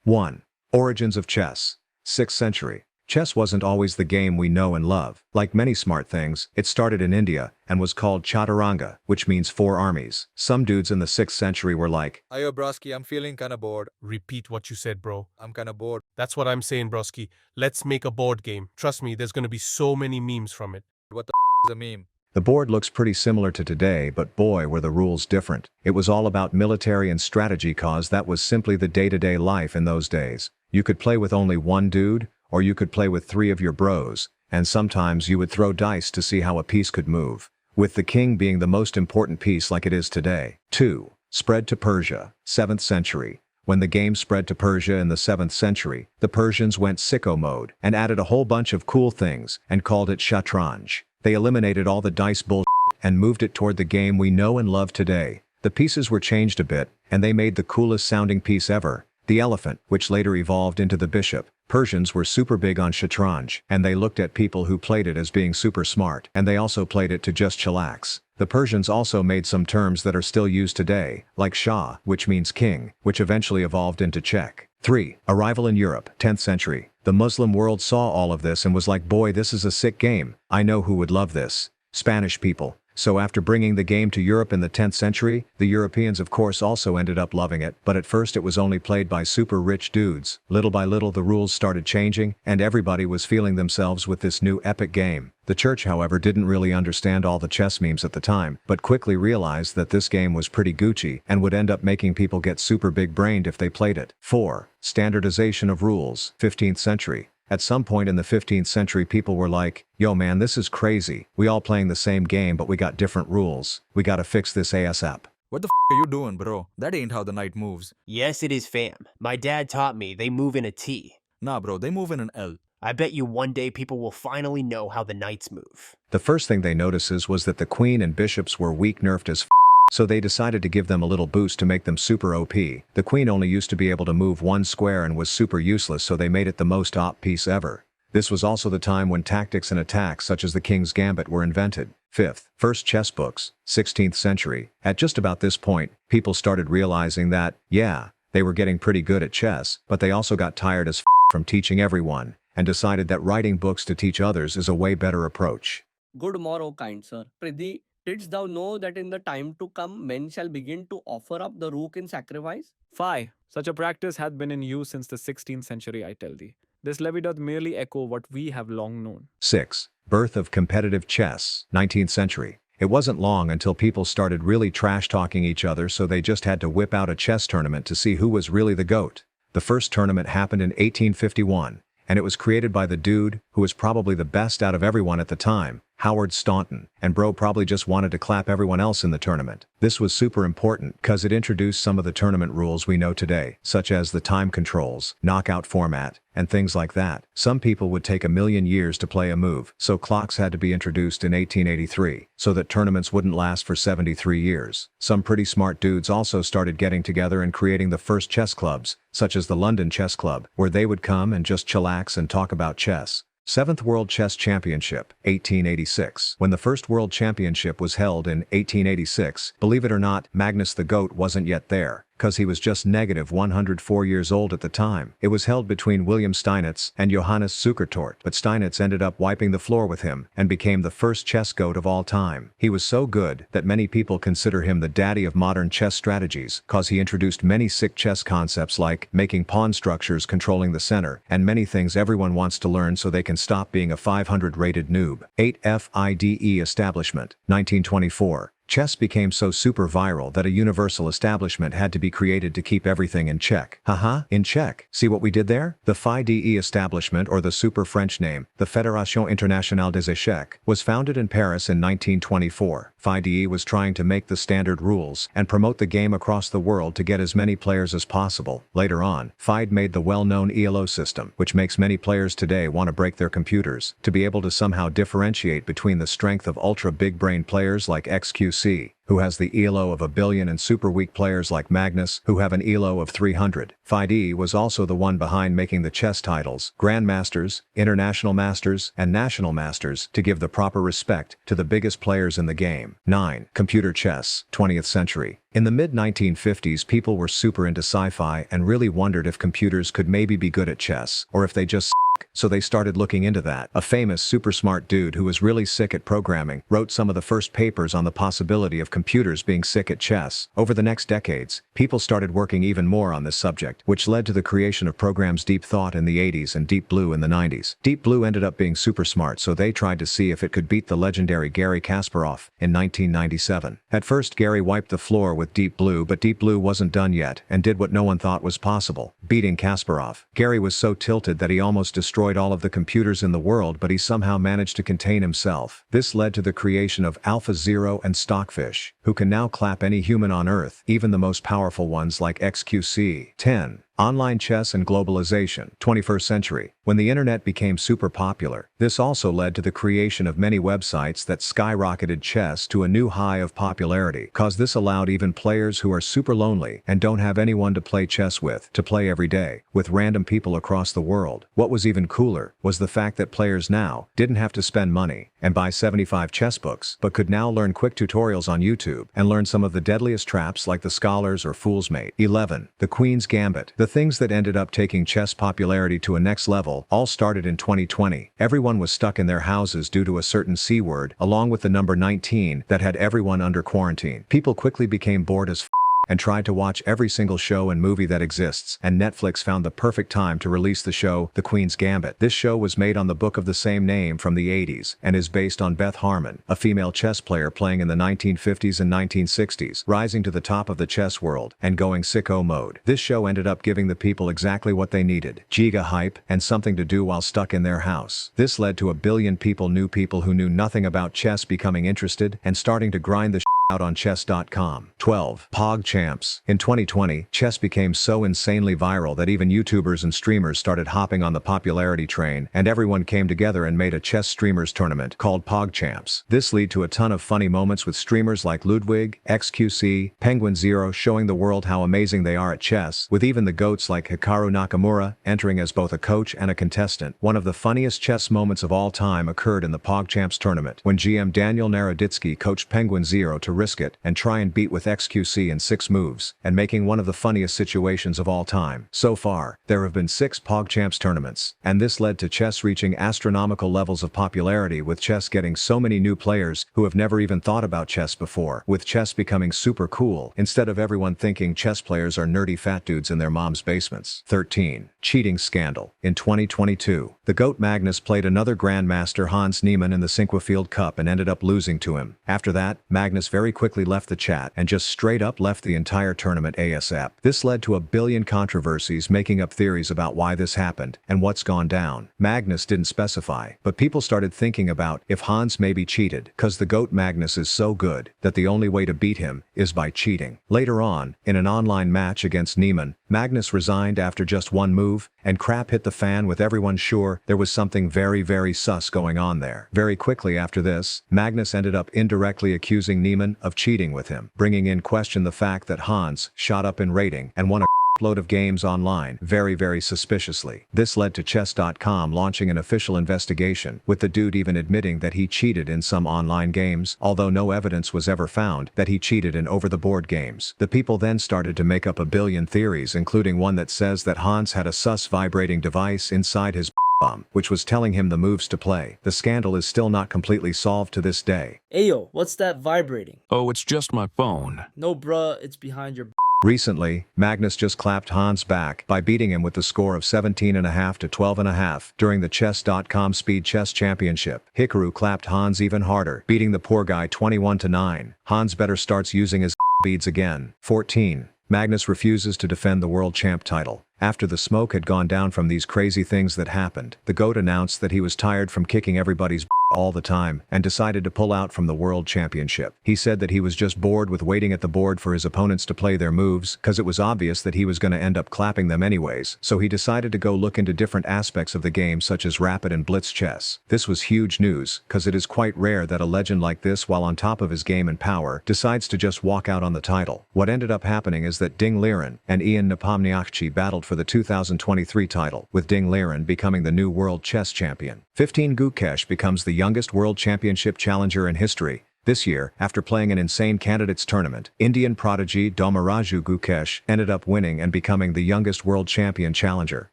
1. Origins of chess. 6th century. Chess wasn't always the game we know and love. Like many smart things, it started in India and was called chaturanga, which means four armies. Some dudes in the 6th century were like, Ayo, broski, I'm feeling kinda bored. Repeat what you said, bro. I'm kinda bored. That's what I'm saying, broski. Let's make a board game. Trust me, there's gonna be so many memes from it. What the is a meme? the board looks pretty similar to today, but boy were the rules different. It was all about military and strategy, cause that was simply the day-to-day life in those days. You could play with only one dude, or you could play with 3 of your bros, and sometimes you would throw dice to see how a piece could move, with the king being the most important piece like it is today. 2. Spread to Persia. 7th century. When the game spread to Persia in the 7th century, the Persians went sicko mode and added a whole bunch of cool things and called it shatranj. They eliminated all the dice bullshit and moved it toward the game we know and love today. The pieces were changed a bit, and they made the coolest sounding piece ever, the elephant, which later evolved into the bishop. Persians were super big on shatranj, and they looked at people who played it as being super smart, and they also played it to just chillax. The Persians also made some terms that are still used today, like Shah, which means king, which eventually evolved into Czech. 3. Arrival in Europe. 10th century. The Muslim world saw all of this and was like, boy, this is a sick game. I know who would love this. Spanish people. So after bringing the game to Europe in the 10th century, the Europeans of course also ended up loving it, but at first it was only played by super rich dudes. Little by little the rules started changing, and everybody was feeling themselves with this new epic game. The church, however, didn't really understand all the chess memes at the time, but quickly realized that this game was pretty Gucci and would end up making people get super big-brained if they played it. 4. Standardization of rules. 15th century. At some point in the 15th century people were like, yo man, this is crazy. We all playing the same game but we got different rules. We gotta fix this ASAP. What the are you doing, bro? That ain't how the knight moves. Yes, it is, fam. My dad taught me they move in a T. Nah, bro, they move in an L. I bet you one day people will finally know how the knights move. The first thing they notices was that the queen and bishops were weak nerfed as so they decided to give them a little boost to make them super OP. The queen only used to be able to move one square and was super useless, so they made it the most OP piece ever. This was also the time when tactics and attacks such as the King's Gambit were invented. 5th. First chess books. 16th century. At just about this point, people started realizing that, yeah, they were getting pretty good at chess, but they also got tired as from teaching everyone, and decided that writing books to teach others is a way better approach. Good morrow, kind sir. Prithvi, didst thou know that in the time to come men shall begin to offer up the rook in sacrifice? Fie, such a practice hath been in use since the 16th century, I tell thee. This levy doth merely echo what we have long known. 6. Birth of competitive chess. 19th century. It wasn't long until people started really trash-talking each other, so they just had to whip out a chess tournament to see who was really the GOAT. The first tournament happened in 1851, and it was created by the dude who was probably the best out of everyone at the time, Howard Staunton, and bro probably just wanted to clap everyone else in the tournament. This was super important cause it introduced some of the tournament rules we know today, such as the time controls, knockout format, and things like that. Some people would take a million years to play a move, so clocks had to be introduced in 1883, so that tournaments wouldn't last for 73 years. Some pretty smart dudes also started getting together and creating the first chess clubs, such as the London Chess Club, where they would come and just chillax and talk about chess. 7th World Chess Championship, 1886. When the first World Championship was held in 1886, believe it or not, Magnus the GOAT wasn't yet there, cause he was just negative 104 years old at the time. It was held between William Steinitz and Johannes Zukertort, but Steinitz ended up wiping the floor with him and became the first chess GOAT of all time. He was so good that many people consider him the daddy of modern chess strategies, cause he introduced many sick chess concepts like making pawn structures controlling the center, and many things everyone wants to learn so they can stop being a 500 rated noob. 8. FIDE Establishment. 1924. Chess became so super viral that a universal establishment had to be created to keep everything in check. Haha, in check. See what we did there? The FIDE Establishment, or the super French name, the Fédération Internationale des Échecs, was founded in Paris in 1924. FIDE was trying to make the standard rules and promote the game across the world to get as many players as possible. Later on, FIDE made the well-known ELO system, which makes many players today want to break their computers, to be able to somehow differentiate between the strength of ultra big brain players like XQC, who who has the ELO of 1 billion, and super weak players like Magnus, who have an ELO of 300. FIDE was also the one behind making the chess titles, Grandmasters, International Masters, and National Masters, to give the proper respect to the biggest players in the game. 9. Computer chess, 20th century. In the mid-1950s, people were super into sci-fi and really wondered if computers could maybe be good at chess, or if they just so they started looking into that. A famous super smart dude who was really sick at programming wrote some of the first papers on the possibility of computers being sick at chess. Over the next decades, people started working even more on this subject, which led to the creation of programs Deep Thought in the 80s and Deep Blue in the 90s. Deep Blue ended up being super smart, so they tried to see if it could beat the legendary Garry Kasparov in 1997. At first, Garry wiped the floor with Deep Blue, but Deep Blue wasn't done yet and did what no one thought was possible, beating Kasparov. Garry was so tilted that he almost destroyed all of the computers in the world, but he somehow managed to contain himself. This led to the creation of AlphaZero and Stockfish, who can now clap any human on Earth, even the most powerful ones like XQC. 10. Online chess and globalization, 21st century. When the internet became super popular, this also led to the creation of many websites that skyrocketed chess to a new high of popularity, cause this allowed even players who are super lonely and don't have anyone to play chess with to play every day with random people across the world. What was even cooler was the fact that players now didn't have to spend money and buy 75 chess books, but could now learn quick tutorials on YouTube and learn some of the deadliest traps like the Scholars or Fool's Mate. 11. The Queen's Gambit. The things that ended up taking chess popularity to a next level all started in 2020. Everyone was stuck in their houses due to a certain C word, along with the number 19 that had everyone under quarantine. People quickly became bored as and tried to watch every single show and movie that exists, and Netflix found the perfect time to release the show, The Queen's Gambit. This show was made on the book of the same name from the 80s, and is based on Beth Harmon, a female chess player playing in the 1950s and 1960s, rising to the top of the chess world, and going sicko mode. This show ended up giving the people exactly what they needed: giga hype, and something to do while stuck in their house. This led to 1 billion new people who knew nothing about chess becoming interested, and starting to grind the out on chess.com. 12. POG Champs. In 2020, chess became so insanely viral that even YouTubers and streamers started hopping on the popularity train, and everyone came together and made a chess streamers tournament called POG Champs. This led to a ton of funny moments with streamers like Ludwig, XQC, Penguin Zero showing the world how amazing they are at chess, with even the GOATs like Hikaru Nakamura entering as both a coach and a contestant. One of the funniest chess moments of all time occurred in the POG Champs tournament, when GM Daniel Naroditsky coached Penguin Zero to risk it and try and beat with XQC in 6 moves, and making one of the funniest situations of all time. So far, there have been 6 POG Champs tournaments, and this led to chess reaching astronomical levels of popularity, with chess getting so many new players who have never even thought about chess before, with chess becoming super cool instead of everyone thinking chess players are nerdy fat dudes in their mom's basements. 13. Cheating scandal. In 2022, the GOAT Magnus played another Grandmaster Hans Niemann in the Sinquefield Cup and ended up losing to him. After that, Magnus very quickly left the chat and just straight up left the entire tournament ASAP. This led to 1 billion controversies, making up theories about why this happened and what's gone down. Magnus didn't specify, but people started thinking about if Hans maybe cheated, cause the GOAT Magnus is so good that the only way to beat him is by cheating. Later on, in an online match against Niemann, Magnus resigned after just 1 move, and crap hit the fan, with everyone sure there was something very sus going on there. Very quickly after this, Magnus ended up indirectly accusing Niemann of cheating with him, bringing in question the fact that Hans shot up in rating and won a load of games online very suspiciously. This led to chess.com launching an official investigation, with the dude even admitting that he cheated in some online games, although no evidence was ever found that he cheated in over-the-board games. The people then started to make up 1 billion theories, including one that says that Hans had a sus vibrating device inside his bum, which was telling him the moves to play. The scandal is still not completely solved to this day. Ayo, what's that vibrating? Oh, it's just my phone. No, bruh, it's behind your. Recently, Magnus just clapped Hans back by beating him with the score of 17.5 to 12.5 during the chess.com Speed Chess Championship. Hikaru clapped Hans even harder, beating the poor guy 21-9. Hans better starts using his beads again. 14. Magnus refuses to defend the world champ title. After the smoke had gone down from these crazy things that happened, the GOAT announced that he was tired from kicking everybody's all the time and decided to pull out from the World Championship. He said that he was just bored with waiting at the board for his opponents to play their moves cause it was obvious that he was gonna end up clapping them anyways, so he decided to go look into different aspects of the game such as rapid and blitz chess. This was huge news cause it is quite rare that a legend like this, while on top of his game and power, decides to just walk out on the title. What ended up happening is that Ding Liren and Ian Nepomniachtchi battled for the 2023 title, with Ding Liren becoming the new world chess champion. 15 Gukesh becomes the youngest world championship challenger in history. This year, after playing an insane candidates tournament, Indian prodigy Domaraju Gukesh ended up winning and becoming the youngest world champion challenger.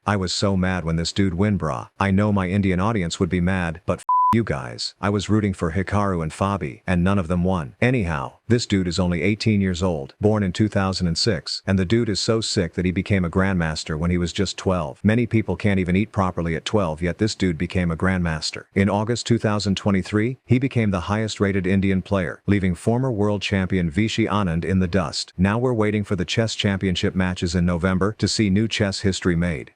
I was so mad when this dude win, brah. I know my Indian audience would be mad, but you guys. I was rooting for Hikaru and Fabi, and none of them won. Anyhow, this dude is only 18 years old, born in 2006, and the dude is so sick that he became a grandmaster when he was just 12. Many people can't even eat properly at 12, yet this dude became a grandmaster. In August 2023, he became the highest rated Indian player, leaving former world champion Vishy Anand in the dust. Now we're waiting for the chess championship matches in November to see new chess history made.